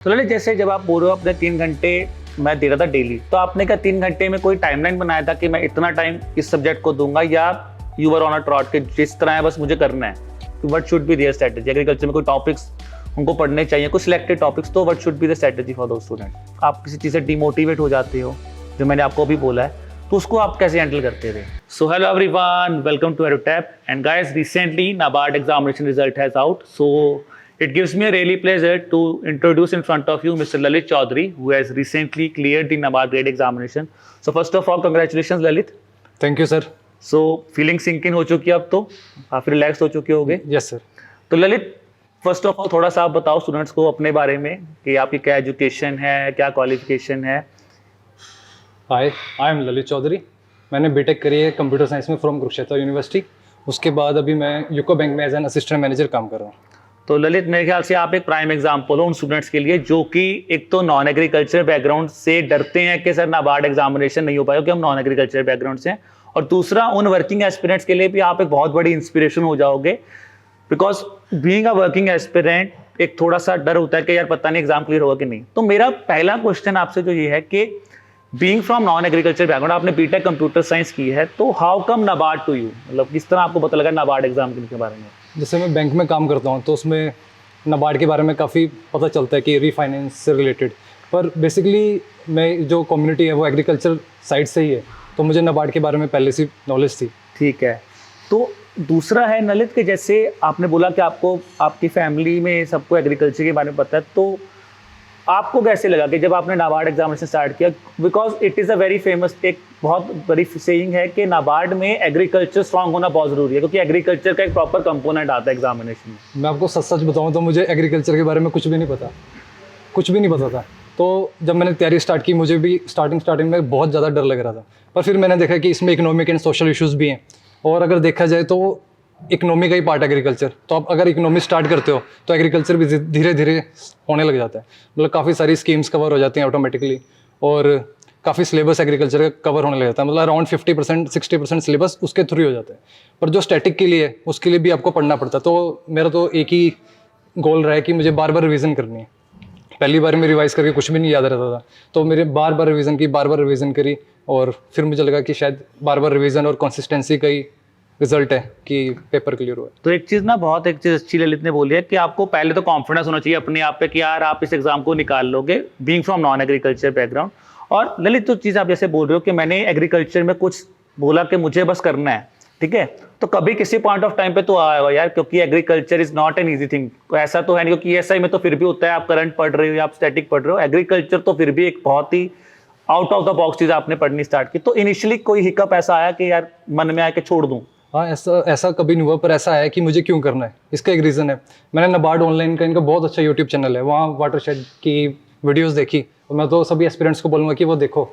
तो ललित, जैसे जब आप बोल रहे हो अपने 3 घंटे मैं दे रहा था डेली, तो आपने क्या 3 घंटे में कोई टाइमलाइन बनाया था कि मैं इतना टाइम इस सब्जेक्ट को दूंगा, या you were on a trot के जिस तरह है बस मुझे करना है? What should be there strategy? Agriculture में कोई टॉपिक्स उनको पढ़ने चाहिए, कुछ सिलेक्टेड टॉपिक्स, तो what should be the strategy for those student? आप किसी चीज़ से डिमोटिवेट हो जाते हो, जो मैंने आपको भी बोला है, तो उसको आप कैसे हैंडल करते थे? So hello everyone, welcome to Edutap. And guys, recently NABARD examination result has out, so it gives me a really pleasure to introduce in front of you Mr. Lalit Chaudhary, who has recently cleared the NABARD grade examination. So first of all, congratulations Lalit. Thank you sir. So feeling sink in हो चुकी है अब तो, काफी relax हो चुके होगे? Yes sir. तो ललित, फर्स्ट ऑफ ऑल थोड़ा सा आप बताओ स्टूडेंट्स को अपने बारे में कि आपकी क्या एजुकेशन है, क्या क्वालिफिकेशन है? हाय, आई एम ललित चौधरी। मैंने बीटेक करी है कंप्यूटर साइंस में फ्रॉम कुरुक्षेत्र यूनिवर्सिटी। उसके बाद अभी मैं यूको बैंक में एज एन असिस्टेंट मैनेजर काम कर रहा हूँ। तो ललित, मेरे ख्याल से आप एक प्राइम एग्जाम्पल हो उन स्टूडेंट्स के लिए जो कि एक तो नॉन एग्रीकल्चर बैकग्राउंड से डरते हैं कि सर NABARD एग्जामिनेशन नहीं हो पाएगा क्योंकि हम नॉन एग्रीकल्चर बैकग्राउंड से हैं, और दूसरा उन वर्किंग एस्पिरेंट्स के लिए भी आप एक बहुत बड़ी इंस्पिरेशन हो जाओगे, because being a working aspirant एक थोड़ा सा डर होता है कि यार पता नहीं एग्जाम क्लियर होगा कि नहीं। तो मेरा पहला क्वेश्चन आपसे जो ये है कि being from non agriculture background, आपने बीटेक कंप्यूटर साइंस की है, तो how come NABARD to you? मतलब किस तरह आपको पता लगा NABARD एग्जाम के बारे में? जैसे मैं बैंक में काम करता हूँ तो उसमें NABARD के बारे में काफ़ी पता चलता है कि रीफाइनेंस से रिलेटेड, पर बेसिकली मैं जो कम्युनिटी है वो एग्रीकल्चर साइड से ही है, तो मुझे NABARD के बारे में पहले से नॉलेज थी। ठीक है। तो दूसरा है नलित कि जैसे आपने बोला कि आपको आपकी फैमिली में सबको एग्रीकल्चर के बारे में पता है, तो आपको कैसे लगा कि जब आपने NABARD एग्जामिनेशन स्टार्ट किया? Because it is a very famous, एक बहुत बड़ी सेइंग है कि NABARD में एग्रीकल्चर स्ट्रांग होना बहुत ज़रूरी है, क्योंकि एग्रीकल्चर का एक प्रॉपर कंपोनेंट आता है एग्जामिनेशन में। मैं आपको सच सच बताऊँ तो मुझे एग्रीकल्चर के बारे में कुछ भी नहीं पता था। तो जब मैंने तैयारी स्टार्ट की, मुझे भी स्टार्टिंग में बहुत ज़्यादा डर लग रहा था, पर फिर मैंने देखा कि इसमें इकोनॉमिक एंड सोशल इश्यूज़ भी हैं, और अगर देखा जाए तो इकोनॉमी का ही पार्ट एग्रीकल्चर। तो आप अगर इकोनॉमी स्टार्ट करते हो तो एग्रीकल्चर भी धीरे धीरे होने लग जाता है। मतलब काफ़ी सारी स्कीम्स कवर हो जाती हैं ऑटोमेटिकली, और काफ़ी सिलेबस एग्रीकल्चर का कवर होने लग जाता है। मतलब अराउंड 50% 60% सिलेबस उसके थ्रू हो जाता है। पर जो स्टैटिक के लिए उसके लिए भी आपको पढ़ना पड़ता है। तो मेरा तो एक ही गोल रहा है कि मुझे बार बार रिविज़न करनी है। पहली बार में रिवाइज़ करके कुछ भी नहीं याद रहता था, तो मेरे बार बार रिवीजन करी, और फिर मुझे लगा कि शायद बार बार रिवीजन और कंसिस्टेंसी का ही रिजल्ट है कि पेपर क्लियर हुआ। तो एक चीज़ अच्छी ललित ने बोली है कि आपको पहले तो कॉन्फिडेंस होना चाहिए अपने आप पे कि यार आप इस एग्जाम को निकाल लोगे, being from non agriculture background. और ललित, तो चीज़ आप जैसे बोल रहे हो कि मैंने एग्रीकल्चर में कुछ बोला कि मुझे बस करना है, ठीक है, तो कभी किसी पॉइंट ऑफ टाइम पे तो आया होगा यार, क्योंकि agriculture is not an easy thing. ऐसा तो है नहीं, क्योंकि ESI में तो फिर भी होता है, आप करंट पढ़ रहे हो या आप स्टैटिक पढ़ रहे हो, एग्रीकल्चर तो फिर भी एक बहुत ही आउट ऑफ द बॉक्स चीज़ आपने पढ़नी स्टार्ट की। तो इनिशियली कोई हिकअप ऐसा आया कि यार मन में आया कि छोड़ दूँ? हाँ, ऐसा कभी नहीं हुआ, पर ऐसा है कि मुझे क्यों करना है, इसका एक रीज़न है। मैंने NABARD ऑनलाइन का इनका बहुत अच्छा यूट्यूब चैनल है, वहाँ वाटरशेड की वीडियोस देखी, और मैं तो सभी एस्पिरेंट्स को बोलूँगा कि वो देखो,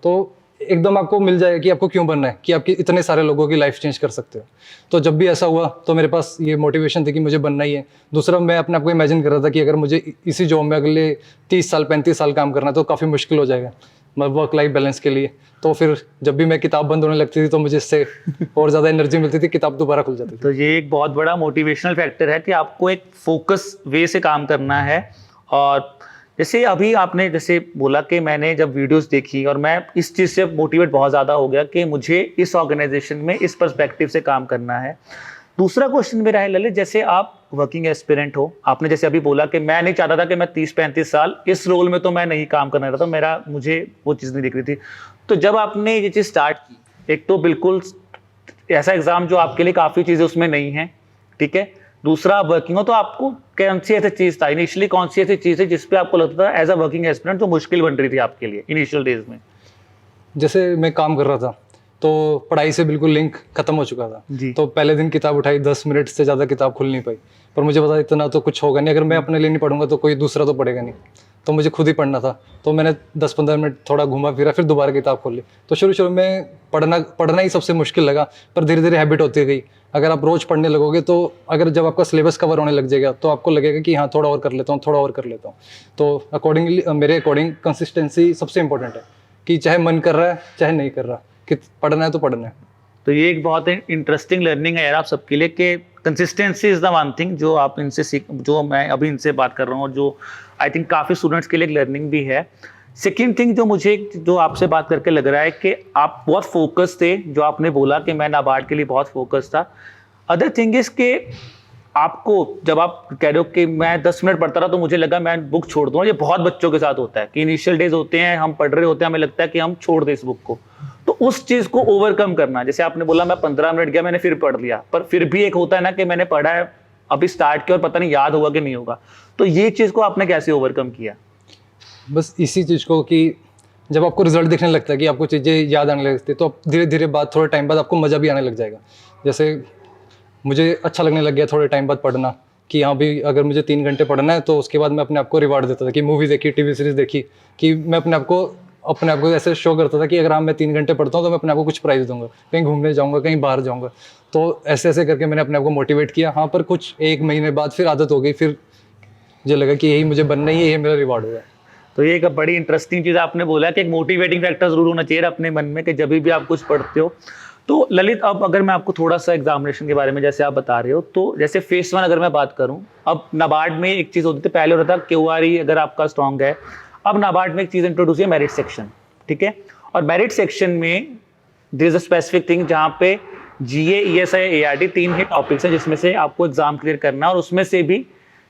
तो एकदम आपको मिल जाएगा कि आपको क्यों बनना है, कि आपकी इतने सारे लोगों की लाइफ चेंज कर सकते हो। तो जब भी ऐसा हुआ तो मेरे पास ये मोटिवेशन थी कि मुझे बनना ही है। दूसरा, मैं अपने आप को इमेजिन कर रहा था कि अगर मुझे इसी जॉब में अगले 30 साल 35 साल काम करना है तो काफ़ी मुश्किल हो जाएगा वर्क लाइफ बैलेंस के लिए। तो फिर जब भी मैं किताब बंद होने लगती थी तो मुझे इससे और ज़्यादा एनर्जी मिलती थी, किताब दोबारा खुल जाती थी। तो ये एक बहुत बड़ा मोटिवेशनल फैक्टर है कि आपको एक फोकस वे से काम करना है। और जैसे अभी आपने जैसे बोला कि मैंने जब वीडियोस देखी और मैं इस चीज़ से मोटिवेट बहुत ज़्यादा हो गया कि मुझे इस ऑर्गेनाइजेशन में इस पर्सपेक्टिव से काम करना है। दूसरा क्वेश्चन मेरा है ललित, जैसे आप वर्किंग एस्पिरेंट हो, आपने जैसे अभी बोला कि मैं नहीं चाहता था कि मैं 30-35 साल इस रोल में तो मैं नहीं काम करना रहा था, मुझे वो चीज़ नहीं दिख रही थी। तो जब आपने ये चीज़ स्टार्ट की, एक तो बिल्कुल ऐसा एग्ज़ाम जो आपके लिए काफ़ी चीज़ें उसमें नहीं हैं, ठीक है, दूसरा आप वर्किंग हो, तो आपको कौन सी ऐसी चीज़ था इनिशियली, कौन सी ऐसी चीज़ है जिस पे आपको लगता था एज अ वर्किंग एस्पिरेंट जो मुश्किल बन रही थी आपके लिए इनिशियल डेज में? जैसे मैं काम कर रहा था तो पढ़ाई से बिल्कुल लिंक खत्म हो चुका था जी। तो पहले दिन किताब उठाई, 10 मिनट से ज़्यादा किताब खुल नहीं पाई, पर मुझे पता इतना तो कुछ होगा नहीं, अगर मैं अपने लिए नहीं पढ़ूंगा तो कोई दूसरा तो पढ़ेगा नहीं, तो मुझे खुद ही पढ़ना था। तो मैंने 10-15 मिनट थोड़ा घूमा फिरा, फिर दोबारा किताब खोल ली। तो शुरू में पढ़ना ही सबसे मुश्किल लगा, पर धीरे धीरे हैबिट होती गई। अगर आप रोज़ पढ़ने लगोगे तो अगर जब आपका सिलेबस कवर होने लग जाएगा तो आपको लगेगा कि हाँ थोड़ा और कर लेता हूँ। तो मेरे अकॉर्डिंग कंसिस्टेंसी सबसे इंपॉर्टेंट है, कि चाहे मन कर रहा है चाहे नहीं कर रहा, कि पढ़ना है तो पढ़ना है। तो ये एक बहुत इंटरेस्टिंग लर्निंग है यार आप सबके लिए कि consistency is the one thing जो आप इनसे सीख, जो मैं अभी इनसे बात कर रहा हूँ और जो आई थिंक काफ़ी स्टूडेंट्स के लिए लर्निंग भी है। सेकेंड थिंग जो मुझे जो आपसे बात करके लग रहा है कि आप बहुत फोकस थे, जो आपने बोला कि मैं नाबार्ड के लिए बहुत फोकस था। अदर थिंग इज कि आपको जब आप कह रहे हो कि मैं 10 मिनट पढ़ता रहा तो मुझे लगा मैं बुक छोड़ दूँ, ये बहुत बच्चों के साथ होता है कि इनिशियल डेज होते हैं, हम पढ़ रहे होते हैं, हमें लगता है कि हम छोड़ दें इस बुक को। तो उस चीज़ को ओवरकम करना, जैसे आपने बोला मैं 15 मिनट गया, मैंने फिर पढ़ लिया, पर फिर भी एक होता है ना कि मैंने पढ़ा है, अभी स्टार्ट किया और पता नहीं याद होगा कि नहीं होगा। तो ये चीज़ को आपने कैसे ओवरकम किया? बस इसी चीज़ को कि जब आपको रिजल्ट दिखने लगता है कि आपको चीज़ें याद आने लगती है, तो आप धीरे धीरे बाद थोड़े टाइम बाद आपको मज़ा भी आने लग जाएगा। जैसे मुझे अच्छा लगने लग गया थोड़े टाइम बाद पढ़ना, कि हाँ भी अगर मुझे 3 घंटे पढ़ना है तो उसके बाद मैं अपने आप को रिवार्ड देता था कि मूवी देखी, टीवी सीरीज़ देखी, कि मैं अपने आप को ऐसे शो करता था कि अगर हाँ मैं 3 घंटे पढ़ता हूँ तो मैं अपने आप को कुछ प्राइज़ दूंगा, कहीं घूमने जाऊँगा, कहीं बाहर जाऊँगा। तो ऐसे ऐसे करके मैंने अपने आप को मोटिवेट किया। हाँ, पर कुछ 1 महीने बाद फिर आदत हो गई, फिर मुझे लगा कि यही मुझे बनना ही है, यही मेरा रिवार्ड होगा। तो ये एक बड़ी इंटरेस्टिंग चीज़ आपने बोला कि एक मोटिवेटिंग फैक्टर जरूर होना चाहिए अपने मन में कि जब भी आप कुछ पढ़ते हो। तो ललित, अब अगर मैं आपको थोड़ा सा एग्जामिनेशन के बारे में जैसे आप बता रहे हो, तो जैसे फेस 1 अगर मैं बात करूं, अब नाबार्ड में एक चीज़ होती थी, पहले होता था क्यूआरई अगर आपका स्ट्रॉन्ग है, अब नाबार्ड में एक चीज़ इंट्रोड्यूस है, मेरिट सेक्शन, ठीक है। और मेरिट सेक्शन में there is a specific thing जहाँ पे जीए, ईएसआई, एआरडी 3 ही टॉपिक्स हैं जिसमें से आपको एग्जाम क्लियर करना है। और उसमें से भी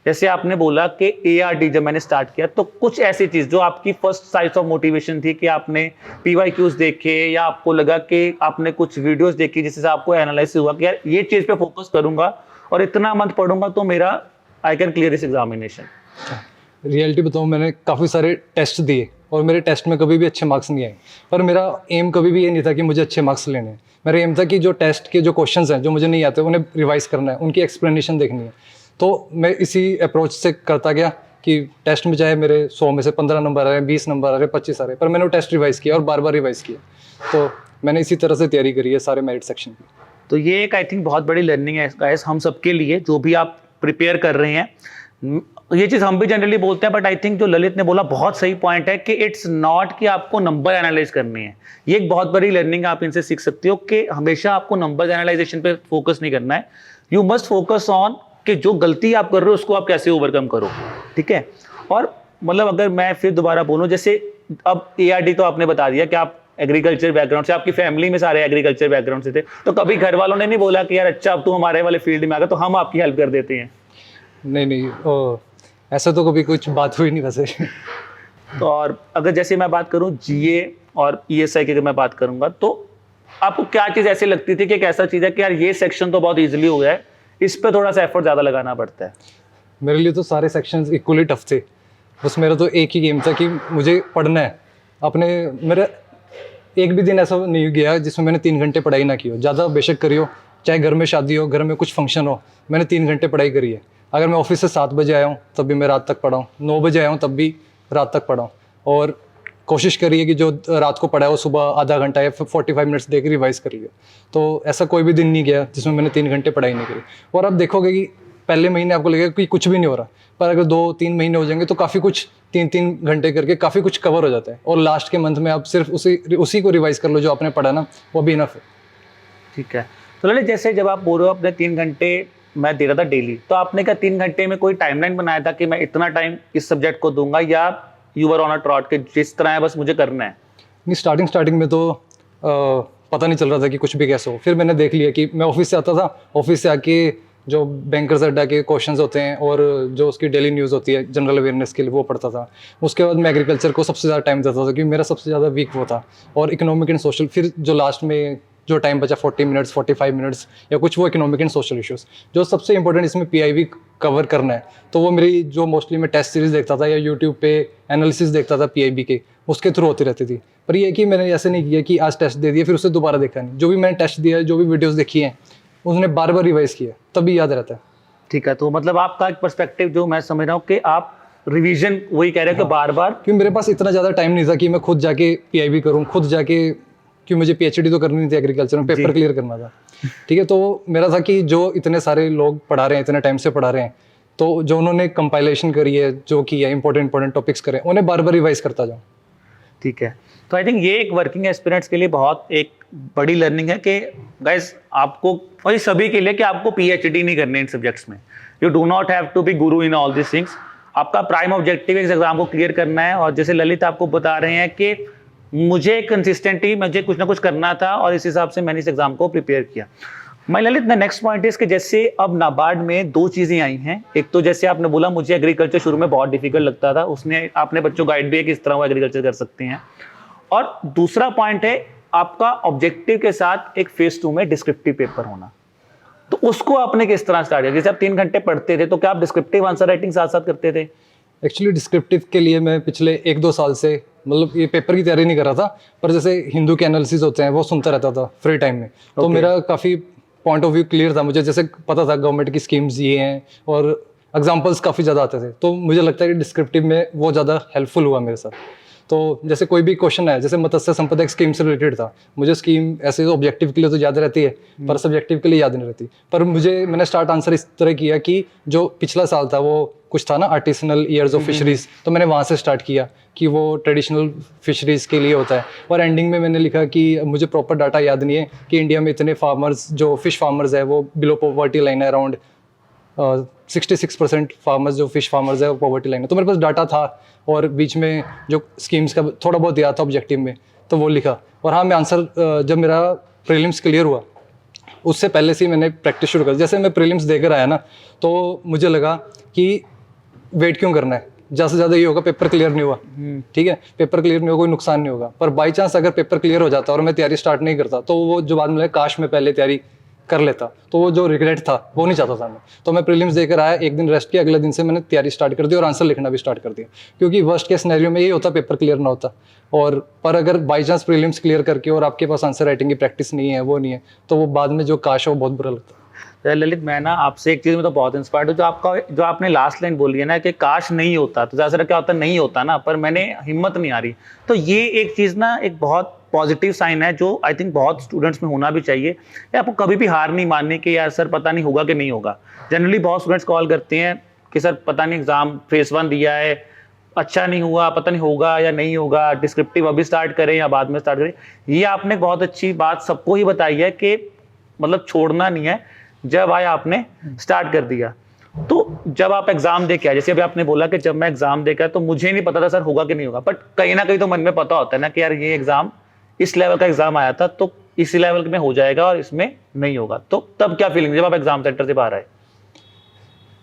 जैसे आपने बोला कि एआरडी जब मैंने स्टार्ट किया तो कुछ ऐसी चीज़ जो आपकी फर्स्ट साइज ऑफ मोटिवेशन थी कि आपने पीवाईक्यूज देखे या आपको लगा कि आपने कुछ वीडियोस देखी जिससे आपको एनालाइसिस हुआ कि यार ये चीज़ पे फोकस करूंगा और इतना मंथ पढ़ूंगा तो मेरा I can clear this examination. Reality बताऊँ, मैंने काफ़ी सारे टेस्ट दिए और मेरे टेस्ट में कभी भी अच्छे मार्क्स नहीं आए, पर मेरा एम कभी भी ये नहीं था कि मुझे अच्छे मार्क्स लेने हैं। मेरा एम था कि जो टेस्ट के जो क्वेश्चंस हैं जो मुझे नहीं आते उन्हें रिवाइज करना है, उनकी एक्सप्लेनेशन देखनी है। तो मैं इसी अप्रोच से करता गया कि टेस्ट में चाहे मेरे 100 में से 15 नंबर आ रहे हैं, 20 नंबर आ रहे हैं, 25 आ रहे हैं, पर मैंने वो टेस्ट रिवाइज़ किया और बार बार रिवाइज़ किया। तो मैंने इसी तरह से तैयारी करी है सारे मेरिट सेक्शन की। तो ये एक आई थिंक बहुत बड़ी लर्निंग है गाइस हम सबके लिए, जो भी आप प्रिपेयर कर रहे हैं। ये चीज़ हम भी जनरली बोलते हैं, बट आई थिंक जो ललित ने बोला बहुत सही पॉइंट है कि इट्स नॉट कि आपको नंबर एनालाइज करनी है। ये एक बहुत बड़ी लर्निंग आप इनसे सीख सकते हो कि हमेशा आपको नंबर एनालाइजेशन पे फोकस नहीं करना है। यू मस्ट फोकस ऑन कि जो गलती आप कर रहे हो उसको आप कैसे ओवरकम करो, ठीक है। और मतलब अगर मैं फिर दोबारा बोलूँ, जैसे अब एआरडी तो आपने बता दिया कि आप एग्रीकल्चर बैकग्राउंड से, आपकी फैमिली में सारे एग्रीकल्चर बैकग्राउंड से थे, तो कभी घर वालों ने नहीं बोला कि यार अच्छा अब तू हमारे वाले फील्ड में आ गया तो हम आपकी हेल्प कर देते हैं? नहीं, ऐसा तो कभी कुछ बात हुई नहीं वैसे। तो और अगर जैसे मैं बात करूं जीए और ईएसआई की अगर मैं बात करूंगा, तो आपको क्या चीज़ ऐसी लगती थी कि एक ऐसा चीज़ है कि यार ये सेक्शन तो बहुत ईजिली हो गया है, इस पे थोड़ा सा एफर्ट ज़्यादा लगाना पड़ता है? मेरे लिए तो सारे सेक्शंस इक्वली टफ थे। बस मेरा तो एक ही गेम था कि मुझे पढ़ना है। अपने मेरा एक भी दिन ऐसा नहीं गया जिसमें मैंने 3 घंटे पढ़ाई ना की हो। ज़्यादा बेशक करी हो, चाहे घर में शादी हो, घर में कुछ फंक्शन हो, मैंने 3 घंटे पढ़ाई करी है। अगर मैं ऑफिस से 7 बजे आया हूँ तब भी मैं रात तक पढ़ा हूँ, 9 बजे आया हूँ तब भी रात तक पढ़ा हूँ। और कोशिश करिए कि जो रात को पढ़ा है वो सुबह आधा घंटा या 45 मिनट्स दे के रिवाइज़ कर लिया। तो ऐसा कोई भी दिन नहीं गया जिसमें मैंने 3 घंटे पढ़ाई नहीं करी। और आप देखोगे कि पहले महीने आपको लगेगा कि कुछ भी नहीं हो रहा, पर अगर 2-3 महीने हो जाएंगे तो काफ़ी कुछ 3-3 घंटे करके काफ़ी कुछ कवर हो जाता है। और लास्ट के मंथ में आप सिर्फ उसी को रिवाइज़ कर लो जो आपने पढ़ा ना, वो भी इनफ है। ठीक है। तो ललित, जैसे जब आप बोल रहे हो अपने 3 घंटे मैं दे रहा था डेली, तो आपने क्या 3 घंटे में कोई टाइमलाइन बनाया था कि मैं इतना टाइम इस सब्जेक्ट को दूंगा, या you were on a trot के जिस तरह है बस मुझे करना है? नहीं, स्टार्टिंग में तो पता नहीं चल रहा था कि कुछ भी कैसे हो। फिर मैंने देख लिया कि मैं ऑफिस से आता था, ऑफिस से आके जो बैंकर्स अड्डा के क्वेश्चंस होते हैं और जो उसकी डेली न्यूज़ होती है जनरल अवेयरनेस के लिए, वो पढ़ता था। उसके बाद मैं एग्रीकल्चर को सबसे ज़्यादा टाइम देता था क्योंकि मेरा सबसे ज़्यादा वीक वो था। और इकोनॉमिक एंड सोशल, फिर जो लास्ट में जो टाइम बचा 40 मिनट्स 45 मिनट्स या कुछ, वो इकोनॉमिक एंड सोशल इश्यूज़ जो सबसे इंपॉर्टेंट इसमें पीआईबी कवर करना है। तो वो मेरी जो मोस्टली मैं टेस्ट सीरीज़ देखता था या यूट्यूब पे एनालिसिस देखता था पीआईबी के, उसके थ्रू होती रहती थी। पर ये कि मैंने ऐसे नहीं किया कि आज टेस्ट दे दिया फिर उसे दोबारा देखा नहीं। जो भी मैंने टेस्ट दिया है, जो भी वीडियोज़ देखी हैं, उसने बार बार रिवाइज़ किया, तभी याद रहता है। ठीक है। तो मतलब आपका एक पर्सपेक्टिव जो मैं समझ रहा हूँ कि आप रिवीजन वही कह रहे हो कि बार बार, क्योंकि मेरे पास इतना ज़्यादा टाइम नहीं था कि मैं खुद जाके पीआईबी करूँ, खुद जाके, क्योंकि मुझे पीएचडी तो करनी नहीं थी एग्रीकल्चर में, पेपर क्लियर करना था। ठीक है, तो मेरा था कि जो इतने सारे लोग पढ़ा रहे हैं, इतने टाइम से पढ़ा रहे हैं, तो जो उन्होंने कंपाइलेशन करी है, जो की है इंपॉर्टेंट टॉपिक्स करें, उन्हें बार बार रिवाइज करता जाऊँ। ठीक है, तो आई थिंक ये एक वर्किंग एस्पिरेंट्स के लिए बहुत एक बड़ी लर्निंग है कि गाइस आपको, और ये सभी के लिए, कि आपको पीएचडी नहीं करनी इन सब्जेक्ट्स में। You do not have to be guru in all this things. आपका प्राइम ऑब्जेक्टिव इस एग्जाम को क्लियर करना है, और जैसे ललित आपको बता रहे हैं कि मुझे कंसिस्टेंटली मुझे कुछ ना कुछ करना था और इस हिसाब से मैंने इस एग्जाम को प्रिपेयर किया। मैं ललित नेक्स्ट पॉइंट इज कि जैसे अब नाबार्ड में दो चीज़ें आई हैं। एक तो जैसे आपने बोला मुझे एग्रीकल्चर शुरू में बहुत डिफिकल्ट लगता था, उसने आपने बच्चों को गाइड भी है कि इस तरह वो एग्रीकल्चर कर सकते हैं। और दूसरा पॉइंट है आपका ऑब्जेक्टिव के साथ एक फेज 2 में डिस्क्रिप्टिव पेपर होना। तो उसको आपने किस तरह स्टार्ट किया? जैसे आप 3 घंटे पढ़ते थे तो क्या आप डिस्क्रिप्टिव आंसर राइटिंग साथ साथ करते थे? एक्चुअली डिस्क्रिप्टिव के लिए मैं पिछले 1-2 साल से मतलब ये पेपर की तैयारी नहीं कर रहा था, पर जैसे हिंदू के एनालिसिस होते हैं वो सुनता रहता था फ्री टाइम में। तो मेरा काफ़ी पॉइंट ऑफ व्यू क्लियर था, मुझे जैसे पता था गवर्नमेंट की स्कीम्स ये हैं और एग्जांपल्स काफ़ी ज़्यादा आते थे। तो मुझे लगता है कि डिस्क्रिप्टिव में वो ज़्यादा हेल्पफुल हुआ मेरे साथ। तो जैसे कोई भी क्वेश्चन है, जैसे मत्स्य संपदा एक स्कीम से रिलेटेड था, मुझे स्कीम ऐसे ऑब्जेक्टिव के लिए तो याद रहती है पर सब्जेक्टिव के लिए याद नहीं रहती। पर मैंने स्टार्ट आंसर इस तरह किया कि जो पिछला साल था वो कुछ था ना आर्टिसनल ईयर्स ऑफ फिशरीज, तो मैंने वहाँ से स्टार्ट किया कि वो ट्रेडिशनल फिशरीज के लिए होता है। और एंडिंग में मैंने लिखा कि मुझे प्रॉपर डाटा याद नहीं है कि इंडिया में इतने फार्मर्स जो फिश फार्मर्स है वो बिलो पॉवर्टी लाइन है, अराउंड 66% फार्मर्स जो फिश फार्मर्स है वो पॉवर्टी लाइन है। तो मेरे पास डाटा था और बीच में जो स्कीम्स का थोड़ा बहुत याद था ऑब्जेक्टिव में, तो वो लिखा। और हाँ, मैं आंसर जब मेरा प्रीलिम्स क्लियर हुआ उससे पहले से ही मैंने प्रैक्टिस शुरू कर। जैसे मैं प्रीलिम्स देकर आया ना, तो मुझे लगा कि वेट क्यों करना है, ज़्यादा से ज़्यादा ये होगा पेपर क्लियर नहीं हुआ, ठीक है, पेपर क्लियर नहीं होगा कोई नुकसान नहीं होगा। पर बाई चांस अगर पेपर क्लियर हो जाता और मैं तैयारी स्टार्ट नहीं करता तो वो जो बाद में लगा काश मैं पहले तैयारी कर लेता, तो वो जो रिग्रेट था वो नहीं चाहता था मैं। तो मैं प्रीलिम्स देकर आया, एक दिन रेस्ट किया, अगले दिन से मैंने तैयारी स्टार्ट कर दी और आंसर लिखना भी स्टार्ट कर दिया। क्योंकि वर्स्ट केस सिनेरियो में यही होता पेपर क्लियर ना होता, और पर अगर बाई चांस प्रीलिम्स क्लियर करके और आपके पास आंसर राइटिंग की प्रैक्टिस नहीं है, वो नहीं है, तो वो बाद में जो काश है वो बहुत बुरा लगता है। ललित, मैं ना आपसे एक चीज़ में तो बहुत इंस्पायर्ड हूँ, जो आपने लास्ट लाइन बोली है ना कि काश नहीं होता, तो ज़्यादा क्या होता नहीं होता ना, पर मैंने हिम्मत नहीं आ रही। तो ये एक चीज़ ना एक बहुत पॉजिटिव साइन है जो आई थिंक बहुत स्टूडेंट्स में होना भी चाहिए। या आपको कभी भी हार नहीं माननी कि यार सर पता नहीं होगा कि नहीं होगा। जनरली बहुत स्टूडेंट्स कॉल करते हैं कि सर पता नहीं एग्जाम फेज 1 दिया है, अच्छा नहीं हुआ, पता नहीं होगा या नहीं होगा, डिस्क्रिप्टिव अभी स्टार्ट करें या बाद में स्टार्ट करें। ये आपने बहुत अच्छी बात सबको ही बताई है कि मतलब छोड़ना नहीं है, जब आया आपने स्टार्ट कर दिया। तो जब आप एग्जाम दे के आए, जैसे अभी आपने बोला कि जब मैं एग्जाम दे के आया तो मुझे नहीं पता था सर होगा कि नहीं होगा, बट कहीं ना कहीं तो मन में पता होता है ना कि यार ये एग्जाम इस लेवल का एग्जाम आया था तो इसी लेवल में हो जाएगा और इसमें नहीं होगा। तो तब क्या फीलिंग जब आप एग्जाम सेंटर से बाहर आए?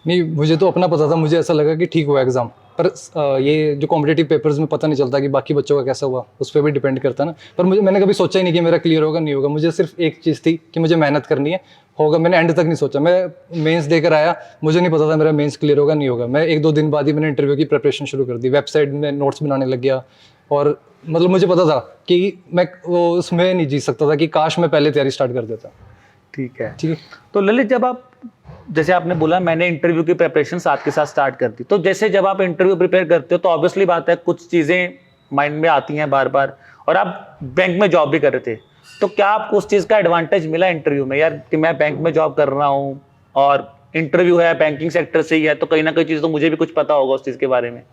नहीं, मुझे तो अपना पता था, मुझे ऐसा लगा कि ठीक हुआ एग्ज़ाम। पर ये जो कॉम्पिटिटिव पेपर्स में पता नहीं चलता कि बाकी बच्चों का कैसा हुआ, उस पर भी डिपेंड करता है ना। पर मैंने कभी सोचा ही नहीं कि मेरा क्लियर होगा नहीं होगा। मुझे सिर्फ एक चीज़ थी कि मुझे मेहनत करनी है, होगा। मैंने एंड तक नहीं सोचा। मैं मेंस देकर आया, मुझे नहीं पता था मेरा मेंस क्लियर होगा नहीं होगा। मैं 1-2 दिन बाद ही मैंने इंटरव्यू की प्रिपरेशन शुरू कर दी, वेबसाइट में नोट्स बनाने लग गया। और मतलब मुझे पता था कि मैं वो उसमें नहीं जीत सकता था कि काश मैं पहले तैयारी स्टार्ट कर देता। ठीक है, ठीक है। तो ललित, जब आप जैसे आपने बोला मैंने इंटरव्यू की प्रिपरेशन साथ के साथ स्टार्ट कर दी, तो जैसे जब आप इंटरव्यू प्रिपेयर करते हो तो ऑब्वियसली बात है कुछ चीज़ें माइंड में आती हैं बार बार, और आप बैंक में जॉब भी कर रहे थे, तो क्या आपको उस चीज़ का एडवांटेज मिला इंटरव्यू में, यार कि मैं बैंक में जॉब कर रहा हूँ और इंटरव्यू है बैंकिंग सेक्टर से ही है, तो कहीं ना कहीं चीज़ तो मुझे भी कुछ पता होगा उस चीज़ के बारे में?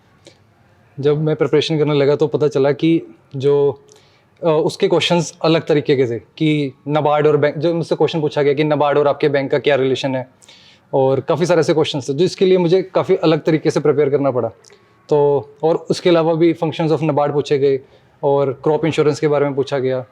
जब मैं प्रिपरेशन करने लगा तो पता चला कि जो उसके क्वेश्चंस अलग तरीके के थे कि नाबार्ड और बैंक, जो मुझसे क्वेश्चन पूछा गया कि नाबार्ड और आपके बैंक का क्या रिलेशन है, और काफ़ी सारे ऐसे क्वेश्चन थे जो इसके लिए मुझे काफ़ी अलग तरीके से प्रिपेयर करना पड़ा। तो और उसके अलावा भी फंक्शंस ऑफ नाबार्ड पूछे गए और क्रॉप इंश्योरेंस के बारे में पूछा गया।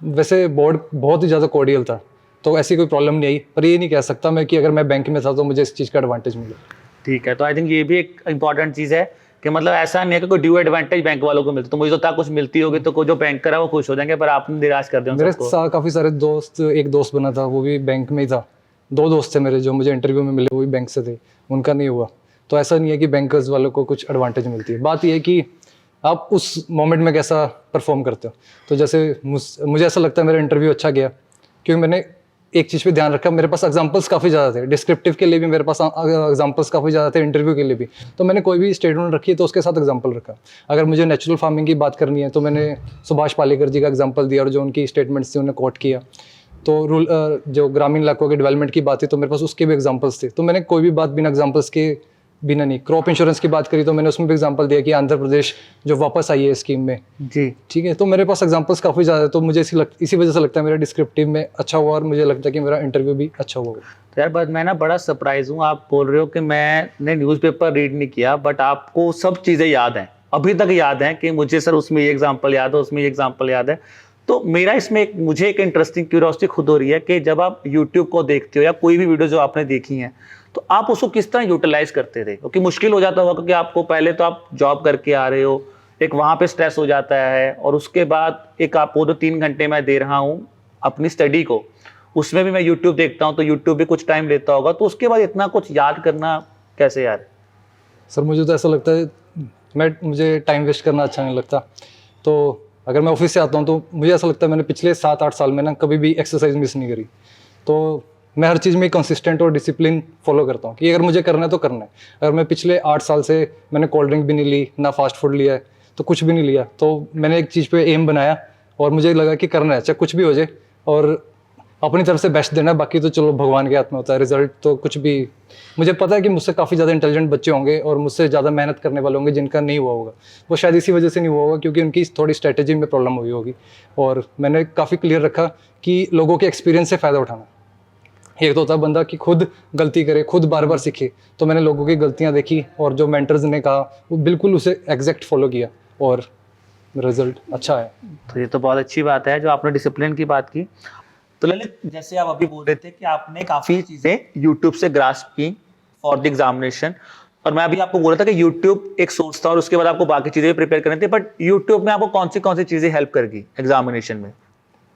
वैसे बोर्ड बहुत ही ज़्यादा कोर्डियल था, तो ऐसी कोई प्रॉब्लम नहीं आई। पर ये नहीं कह सकता मैं कि अगर मैं बैंक में था तो मुझे इस चीज़ का एडवांटेज मिला। ठीक है, तो आई थिंक ये भी एक इंपॉर्टेंट चीज़ है कि मतलब ऐसा नहीं है कि कोई ड्यू एडवांटेज बैंक वालों को मिलती, तो मुझे तो था कुछ मिलती होगी तो जो बैंक करा वो खुश हो जाएंगे, पर आपने निराश कर दिया मेरे साथ काफ़ी सारे दोस्त, एक दोस्त बना था वो भी बैंक में ही था। 2 दोस्त थे मेरे जो मुझे इंटरव्यू में मिले, वो भी बैंक से थे, उनका नहीं हुआ। तो ऐसा नहीं है कि बैंकर्स वालों को कुछ एडवांटेज मिलती है, बात यह है कि आप उस मोमेंट में कैसा परफॉर्म करते हो। तो जैसे मुझे ऐसा लगता है मेरा इंटरव्यू अच्छा गया क्योंकि मैंने एक चीज़ पे ध्यान रखा, मेरे पास एग्जांपल्स काफ़ी ज़्यादा थे, डिस्क्रिप्टिव के लिए भी मेरे पास एग्जांपल्स काफ़ी ज़्यादा थे, इंटरव्यू के लिए भी। तो मैंने कोई भी स्टेटमेंट रखी तो उसके साथ एग्जांपल रखा। अगर मुझे नेचुरल फार्मिंग की बात करनी है तो मैंने सुभाष पालेकर जी का एग्जांपल दिया और जो उनकी स्टेटमेंट्स थी उन्हें कोट किया। तो जो ग्रामीण इलाकों के डेवलपमेंट की बात है तो मेरे पास उसके भी एग्जांपल्स थे। तो मैंने कोई भी बात बिना एग्जांपल्स के बिना नहीं। क्रॉप इंश्योरेंस की बात करी तो मैंने उसमें भी एग्जांपल दिया कि आंध्र प्रदेश जो वापस आई है स्कीम में, जी। ठीक है। तो मेरे पास एग्जांपल्स काफ़ी ज़्यादा है, तो मुझे इसी वजह से लगता है मेरा डिस्क्रिप्टिव में अच्छा हुआ और मुझे लगता है कि मेरा इंटरव्यू भी अच्छा हुआ। तो यार बस मैं ना बड़ा सरप्राइज हूँ, आप बोल रहे हो कि मैंने न्यूज़पेपर रीड नहीं किया बट आपको सब चीज़ें याद हैं, अभी तक याद हैं कि मुझे सर उसमें ये एग्जांपल याद है, उसमें ये एग्जांपल याद है। तो मेरा इसमें मुझे एक इंटरेस्टिंग क्यूरियोसिटी खुद हो रही है कि जब आप यूट्यूब को देखते हो या कोई भी वीडियो जो आपने देखी है तो आप उसको किस तरह यूटिलाइज करते थे, क्योंकि मुश्किल हो जाता होगा क्योंकि आपको पहले तो आप जॉब करके आ रहे हो, एक वहाँ पे स्ट्रेस हो जाता है और उसके बाद एक आपको 2-3 घंटे मैं दे रहा हूँ अपनी स्टडी को, उसमें भी मैं यूट्यूब देखता हूँ तो यूट्यूब भी कुछ टाइम लेता होगा, तो उसके बाद इतना कुछ याद करना कैसे यार? सर मुझे तो ऐसा लगता है मुझे टाइम वेस्ट करना अच्छा नहीं लगता। तो अगर मैं ऑफिस से आता हूँ तो मुझे ऐसा लगता है मैंने पिछले 7-8 साल में ना कभी भी एक्सरसाइज मिस नहीं करी। तो मैं हर चीज़ में कंसिस्टेंट और डिसिप्लिन फॉलो करता हूँ कि अगर मुझे करना है तो करना है। अगर मैं पिछले 8 साल से मैंने कोल्ड ड्रिंक भी नहीं ली, ना फास्ट फूड लिया है, तो कुछ भी नहीं लिया, तो मैंने एक चीज़ पे एम बनाया और मुझे लगा कि करना है, चाहे कुछ भी हो जाए और अपनी तरफ से बेस्ट देना है, बाकी तो चलो भगवान के हाथ में होता है, रिजल्ट तो कुछ भी। मुझे पता है कि मुझसे काफ़ी ज़्यादा इंटेलिजेंट बच्चे होंगे और मुझसे ज़्यादा मेहनत करने वाले होंगे जिनका नहीं हुआ होगा, वो शायद इसी वजह से नहीं हुआ होगा क्योंकि उनकी थोड़ी स्ट्रैटेजी में प्रॉब्लम हुई होगी। और मैंने काफ़ी क्लियर रखा कि लोगों के एक्सपीरियंस से फ़ायदा उठाना। एक तो होता है बंदा कि खुद गलती करे, खुद बार बार सीखे, तो मैंने लोगों की गलतियाँ देखी और जो मेंटर्स ने कहा वो बिल्कुल उसे एग्जैक्ट फॉलो किया और रिजल्ट अच्छा है। तो ये तो बहुत अच्छी बात है जो आपने डिसिप्लिन की बात की। तो ललित, जैसे आप अभी बोल रहे थे कि आपने काफ़ी चीज़ें यूट्यूब से ग्रास्प की फॉर द एग्जामिनेशन, और मैं अभी आपको बोल रहा था कि यूट्यूब एक सोर्स था और उसके बाद आपको बाकी चीज़ें भी प्रिपेयर करनी थी, बट यूट्यूब में आपको कौन सी चीज़ें हेल्प करेगी एग्जामिनेशन में?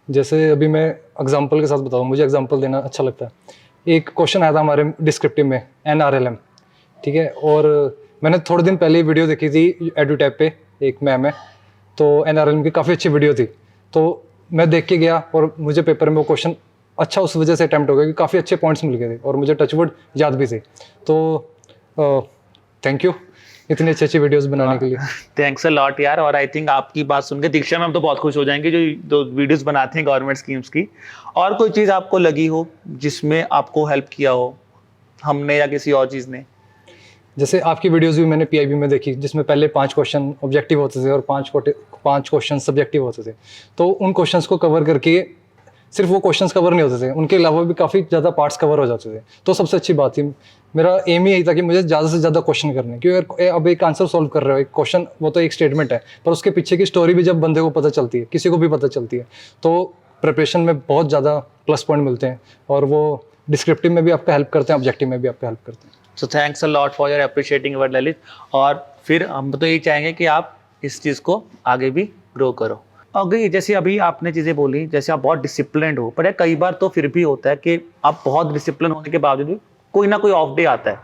जैसे अभी मैं एग्जांपल के साथ बताऊँ, मुझे एग्जांपल देना अच्छा लगता है। एक क्वेश्चन आया था हमारे डिस्क्रिप्टिव में NRLM, ठीक है, और मैंने थोड़े दिन पहले वीडियो देखी थी एडुटैप पे, एक मैम है, तो NRLM की काफ़ी अच्छी वीडियो थी, तो मैं देख के गया और मुझे पेपर में वो क्वेश्चन अच्छा उस वजह से अटैम्प्ट हो गया कि काफ़ी अच्छे पॉइंट्स मिल गए थे और मुझे टचवुड याद भी थे। तो थैंक यू इतनी अच्छी अच्छी वीडियोस बनाने के लिए। थैंक्स अ लॉट यार, और आई थिंक आपकी बात सुन के दीक्षा मैम तो बहुत खुश हो जाएंगे जो वीडियोस बनाते हैं गवर्नमेंट स्कीम्स की। और कोई चीज़ आपको लगी हो जिसमें आपको हेल्प किया हो हमने या किसी और चीज़ ने? जैसे आपकी वीडियोस भी मैंने PIB में देखी जिसमें पहले 5 क्वेश्चन ऑब्जेक्टिव होते थे और 5 क्वेश्चन सब्जेक्टिव होते थे, तो उन क्वेश्चंस को कवर करके सिर्फ वो क्वेश्चंस कवर नहीं होते थे, उनके अलावा भी काफ़ी ज़्यादा पार्ट्स कवर हो जाते थे, तो सबसे अच्छी बात थी। मेरा एम ही यही था कि मुझे ज़्यादा से ज़्यादा क्वेश्चन करने, क्योंकि अब एक आंसर सॉल्व कर रहे हो, एक क्वेश्चन वो तो एक स्टेटमेंट है, पर उसके पीछे की स्टोरी भी जब बंदे को पता चलती है, किसी को भी पता चलती है, तो प्रिपरेशन में बहुत ज़्यादा प्लस पॉइंट मिलते हैं और वो डिस्क्रिप्टिव में भी आपका हेल्प करते हैं, ऑब्जेक्टिव में भी आपका हेल्प करते हैं। So thanks a lot for your appreciating word Lalit, और फिर हम तो यही चाहेंगे कि आप इस चीज़ को आगे भी ग्रो करो। अगर जैसे अभी आपने चीज़ें बोली, जैसे आप बहुत डिसिप्लिन्ड हो, पर कई बार तो फिर भी होता है कि आप बहुत डिसिप्लिन होने के बावजूद भी कोई ना कोई ऑफ डे आता है,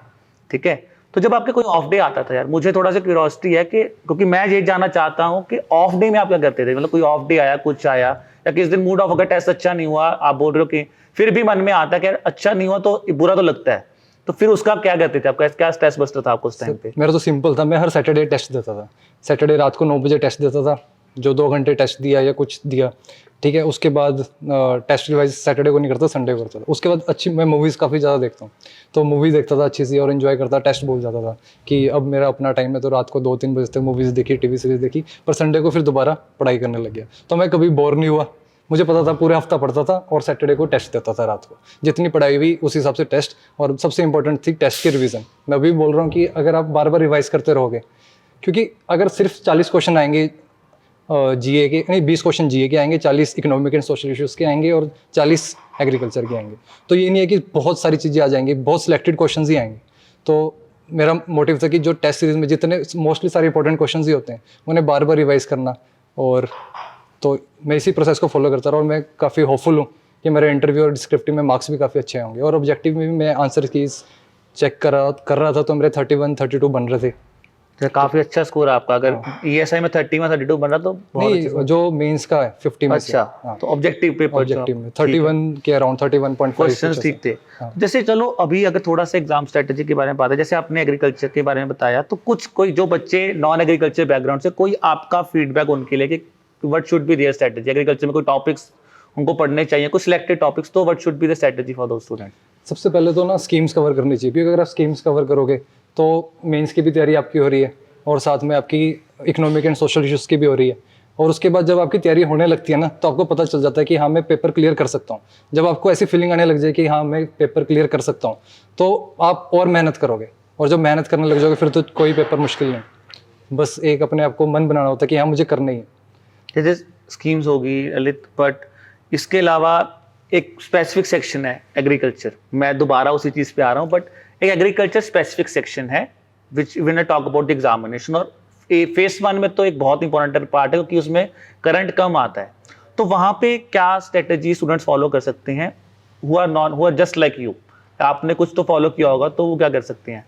ठीक है? तो जब आपके कोई ऑफ डे आता था यार, मुझे थोड़ा सा क्यूरियोसिटी है कि क्योंकि मैं ये जानना चाहता हूँ कि ऑफ डे में आप क्या करते थे, मतलब कोई ऑफ डे आया, कुछ आया, या किस दिन मूड ऑफ, अगर टेस्ट अच्छा नहीं हुआ, आप बोल रहे हो कि फिर भी मन में आता है कि यार अच्छा नहीं हुआ तो बुरा तो लगता है, तो फिर उसका क्या करते थे, आपका क्या स्ट्रेस बस्टर था आपको उस टाइम पे? मेरा तो सिंपल था, मैं हर सैटरडे टेस्ट देता था। सैटरडे रात को 9 बजे टेस्ट देता था, जो 2 घंटे टेस्ट दिया या कुछ दिया, ठीक है। उसके बाद टेस्ट रिवाइज सैटरडे को नहीं करता, संडे को करता था। उसके बाद मैं मूवीज़ काफ़ी ज़्यादा देखता हूँ, तो मूवी देखता था अच्छी सी और इन्जॉय करता, टेस्ट भूल जाता था कि अब मेरा अपना टाइम है, तो रात को 2-3 बजे तक मूवीज़ देखी, टीवी सीरीज़ देखी, पर संडे को फिर दोबारा पढ़ाई करने लग गया। तो मैं कभी बोर नहीं हुआ, मुझे पता था पूरे हफ्ता पढ़ता था और सैटरडे को टेस्ट देता था रात को, जितनी पढ़ाई हुई उस हिसाब से टेस्ट, और सबसे इंपॉर्टेंट थी टेस्ट की रिवीजन। मैं अभी बोल रहा हूँ कि अगर आप बार बार रिवाइज करते रहोगे, क्योंकि अगर सिर्फ 40 क्वेश्चन आएंगे GA के, नहीं 20 क्वेश्चन GA के आएंगे, 40 इकोनॉमिक एंड सोशल इश्यूज़ के आएंगे और 40 एग्रीकल्चर के आएंगे, तो ये नहीं है कि बहुत सारी चीज़ें आ जाएंगी, बहुत सिलेक्टेड क्वेश्चन ही आएंगे। तो मेरा मोटिव था कि जो टेस्ट सीरीज में जितने मोस्टली सारे इंपॉर्टेंट क्वेश्चन ही होते हैं उन्हें बार बार रिवाइज करना, और तो मैं इसी प्रोसेस को फॉलो करता रहा और मैं काफ़ी होपफुल हूँ कि मेरे इंटरव्यू और डिस्क्रिप्टिव में मार्क्स भी काफ़ी अच्छे होंगे, और ऑब्जेक्टिव में भी मैं आंसर कीज चेक कर रहा था, तो मेरे 31-32 बन रहे थे। काफी अच्छा स्कोर आपका, अगर ESI में 30 में 32 बन रहा तो बहुत नहीं, अच्छा। जो मेंस का है 50 में अच्छा, तो ऑब्जेक्टिव पेपर ऑब्जेक्टिव में 31 के अराउंड 31.5 क्वेश्चंस ठीक थे। जैसे चलो अभी अगर थोड़ा सा एग्जाम स्ट्रेटेजी के बारे में बात है, जैसे आपने एग्रीकल्चर के बारे में बताया, तो कुछ कोई जो बच्चे नॉन एग्रीकल्चर बैकग्राउंड से, कोई आपका फीडबैक उनके लिए कि what should be there strategy, agriculture में कोई टॉपिक्स उनको पढ़ने चाहिए, कुछ सिलेक्टेड टॉपिक्स, तो what should be the strategy for those student? सबसे पहले तो ना स्कीम्स कवर करनी चाहिए, क्योंकि अगर आप स्कीम्स कवर करोगे तो मेंस की भी तैयारी आपकी हो रही है और साथ में आपकी इकोनॉमिक एंड सोशल इश्यूज़ की भी हो रही है। और उसके बाद जब आपकी तैयारी होने लगती है ना, तो आपको पता चल जाता है कि हाँ मैं पेपर क्लियर कर सकता हूँ। जब आपको ऐसी फीलिंग आने लग जाए कि हाँ मैं पेपर क्लियर कर सकता हूँ, तो आप और मेहनत करोगे, और जब मेहनत करने लग जाओगे फिर तो कोई पेपर मुश्किल नहीं। बस एक अपने आप को मन बनाना होता है कि हाँ मुझे करना ही है। जैसे स्कीम्स होगी ललित, बट इसके अलावा एक स्पेसिफिक सेक्शन है एग्रीकल्चर, मैं दोबारा उसी चीज़ पे आ रहा हूँ, बट एक एग्रीकल्चर स्पेसिफिक सेक्शन है विच when I talk about the examination, और फेस 1 में तो एक बहुत इंपॉर्टेंट पार्ट है क्योंकि उसमें करंट कम आता है। तो वहाँ पे क्या स्ट्रेटेजी स्टूडेंट्स फॉलो कर सकते हैं who are just like you? आपने कुछ तो फॉलो किया होगा, तो वो क्या कर सकते हैं?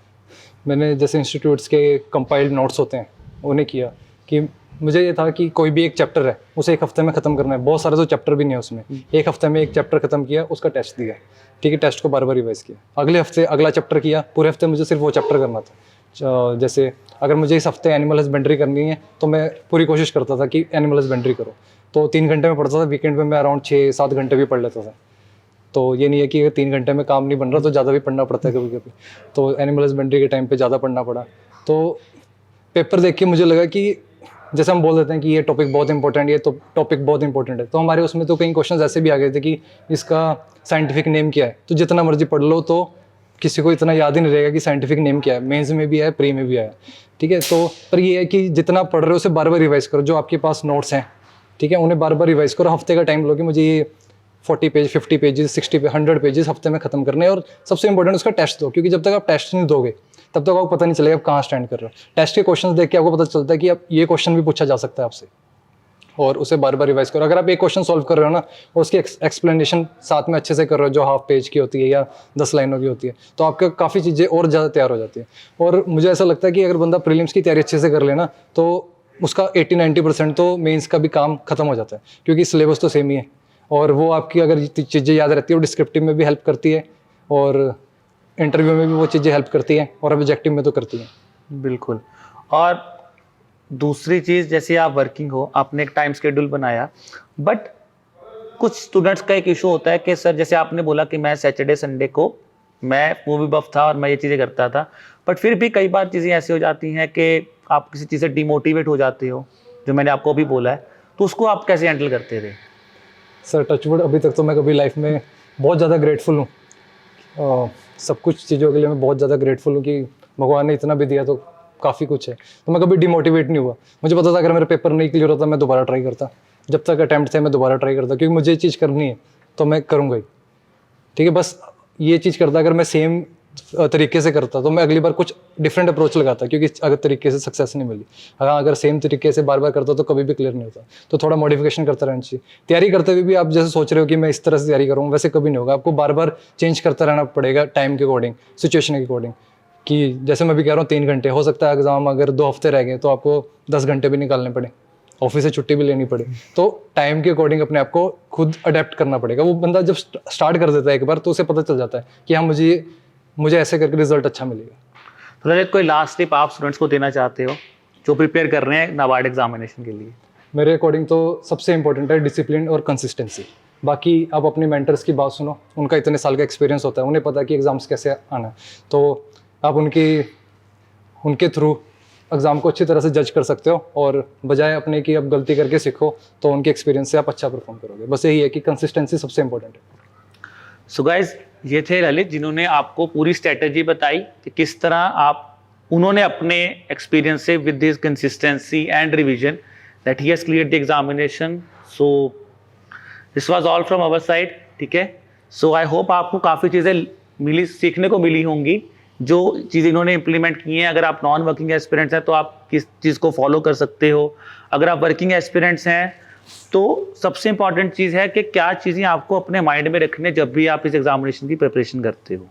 मैंने जैसे इंस्टीट्यूट्स के कंपाइल्ड नोट्स होते हैं उन्हें किया कि मुझे ये था कि कोई भी एक चैप्टर है उसे एक हफ्ते में ख़त्म करना है। बहुत सारे तो चैप्टर भी नहीं है उसमें, एक हफ्ते में एक चैप्टर ख़त्म किया, उसका टेस्ट दिया, ठीक है, टेस्ट को बार बार रिवाइज किया, अगले हफ्ते अगला चैप्टर किया, पूरे हफ्ते मुझे सिर्फ वो चैप्टर करना था। जैसे अगर मुझे इस हफ्ते एनिमल हस्बेंड्री करनी है तो मैं पूरी कोशिश करता था कि एनिमल हस्बेंड्री करो, तो 3 घंटे में पढ़ता था, वीकेंड में मैं अराउंड 6-7 घंटे भी पढ़ लेता था। तो ये नहीं है कि 3 घंटे में काम नहीं बन रहा तो ज़्यादा भी पढ़ना पड़ता है कभी कभी, तो एनिमल हस्बेंड्री के टाइम पे ज़्यादा पढ़ना पड़ा। तो पेपर देख के मुझे लगा कि जैसे हम बोल देते हैं कि ये टॉपिक बहुत इंपॉर्टेंट, ये तो टॉपिक बहुत इंपॉर्टेंट है, तो हमारे उसमें तो कई क्वेश्चंस ऐसे भी आ गए थे कि इसका साइंटिफिक नेम क्या है, तो जितना मर्जी पढ़ लो तो किसी को इतना याद ही नहीं रहेगा कि साइंटिफिक नेम क्या है। मेंस में भी आया, प्री में भी आया, ठीक है। तो पर ये है कि जितना पढ़ रहे हो उसे बार बार रिवाइज करो, जो आपके पास नोट्स हैं, ठीक है, उन्हें बार बार रिवाइज करो। हफ्ते का टाइम लो कि मुझे ये 40 पेज, 50 पेजेस, 60 100 पेजेस हफ्ते में खत्म करने हैं। और सबसे इंपॉर्टेंट उसका टेस्ट दो, क्योंकि जब तक आप टेस्ट नहीं दोगे तब तक आपको पता नहीं चलेगा आप कहाँ स्टैंड कर रहे हो। टेस्ट के क्वेश्चंस देख के आपको पता चलता है कि अब ये क्वेश्चन भी पूछा जा सकता है आपसे, और उसे बार बार रिवाइज करो। अगर आप एक क्वेश्चन सॉल्व कर रहे हो ना और उसकी एक्सप्लेनेशन साथ में अच्छे से कर रहे हो, जो हाफ पेज की होती है या 10 लाइनों की होती है, तो आपके काफ़ी चीज़ें और ज़्यादा तैयार हो जाती है। और मुझे ऐसा लगता है कि अगर बंदा प्रीलिम्स की तैयारी अच्छे से कर लेना तो उसका 80-90% तो मेंस का भी काम खत्म हो जाता है, क्योंकि सिलेबस तो सेम ही है। और वो आपकी अगर चीज़ें याद रहती है वो डिस्क्रिप्टिव में भी हेल्प करती है, और इंटरव्यू में भी वो चीज़ें हेल्प करती हैं, और ऑब्जेक्टिव में तो करती हैं। बिल्कुल। और दूसरी चीज़, जैसे आप वर्किंग हो, आपने एक टाइम शेड्यूल बनाया, बट कुछ स्टूडेंट्स का एक इशू होता है कि सर, जैसे आपने बोला कि मैं सैटरडे संडे को मैं मूवी बफ था और मैं ये चीज़ें करता था, बट फिर भी कई बार चीज़ें ऐसी हो जाती हैं कि आप किसी चीज़ से डिमोटिवेट हो जाते हो, जो मैंने आपको अभी बोला है, तो उसको आप कैसे हैंडल करते थे? सर टचवुड, अभी तक तो मैं कभी लाइफ में बहुत ज़्यादा ग्रेटफुल हूँ, सब कुछ चीज़ों के लिए मैं बहुत ज़्यादा ग्रेटफुल हूँ कि भगवान ने इतना भी दिया तो काफ़ी कुछ है। तो मैं कभी डिमोटिवेट नहीं हुआ। मुझे पता था अगर मेरा पेपर नहीं क्लियर होता मैं दोबारा ट्राई करता, जब तक अटैम्प्ट थे मैं दोबारा ट्राई करता, क्योंकि मुझे ये चीज़ करनी है तो मैं करूँगा ही, ठीक है। बस ये चीज़ करता, अगर मैं सेम तरीके से करता तो मैं अगली बार कुछ डिफरेंट अप्रोच लगाता, क्योंकि अगर तरीके से सक्सेस नहीं मिली। हाँ, अगर सेम तरीके से बार बार करता तो कभी भी क्लियर नहीं होता, तो थोड़ा मॉडिफिकेशन करता रहना चाहिए। तैयारी करते हुए भी आप जैसे सोच रहे हो कि मैं इस तरह से तैयारी करूँ, वैसे कभी नहीं होगा। आपको बार बार चेंज करता रहना पड़ेगा टाइम के अकॉर्डिंग, सिचुएशन के अकॉर्डिंग। कि जैसे मैं भी कह रहा हूँ 3 घंटे, हो सकता है एग्जाम अगर 2 हफ्ते रह गए तो आपको 10 घंटे भी निकालने पड़े, ऑफिस से छुट्टी भी लेनी पड़े। तो टाइम के अकॉर्डिंग अपने आप को खुद अडेप्ट करना पड़ेगा। वो बंदा जब स्टार्ट कर देता है एक बार तो उसे पता चल जाता है कि हाँ मुझे ऐसे करके रिजल्ट अच्छा मिलेगा। तो ललित, कोई लास्ट टिप आप स्टूडेंट्स को देना चाहते हो जो प्रिपेयर कर रहे हैं नाबार्ड एग्जामिनेशन के लिए? मेरे अकॉर्डिंग तो सबसे इंपॉर्टेंट है डिसिप्लिन और कंसिस्टेंसी। बाकी आप अपने मेंटर्स की बात सुनो, उनका इतने साल का एक्सपीरियंस होता है, उन्हें पता है कि एग्जाम्स कैसे आना है, तो आप उनके थ्रू एग्ज़ाम को अच्छी तरह से जज कर सकते हो। और बजाय अपने कि आप गलती करके सीखो, तो उनके एक्सपीरियंस से आप अच्छा परफॉर्म करोगे। बस यही है कि कंसिस्टेंसी सबसे इंपॉर्टेंट है। सो गाइज, ये थे ललित, जिन्होंने आपको पूरी स्ट्रेटेजी बताई कि किस तरह उन्होंने अपने एक्सपीरियंस से with this consistency and revision that he has cleared the examination. So this was all from our side, ठीक है। सो आई होप आपको काफ़ी चीज़ें सीखने को मिली होंगी, जो चीज़ें इन्होंने इम्प्लीमेंट की हैं। अगर आप नॉन वर्किंग एस्पिरेंट्स हैं तो आप किस चीज़ को फॉलो कर सकते हो, अगर आप वर्किंग एस्पिरेंट्स हैं तो सबसे इंपॉर्टेंट चीज़ है कि क्या चीज़ें आपको अपने माइंड में रखनी है जब भी आप इस एग्जामिनेशन की प्रिपरेशन करते हो।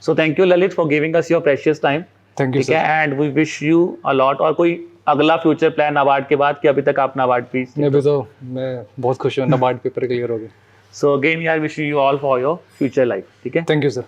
So thank you Lalit for giving us your precious time. Thank you ठीक है, and we wish you a lot. और कोई अगला फ्यूचर प्लान नाबार्ड के बाद, कि अभी तक आप नाबार्ड भी? अभी तो मैं बहुत खुश हूँ, नाबार्ड पेपर क्लियर हो गया। सो अगेन यार, wish you all for your future life. ठीक है, थैंक यू सर।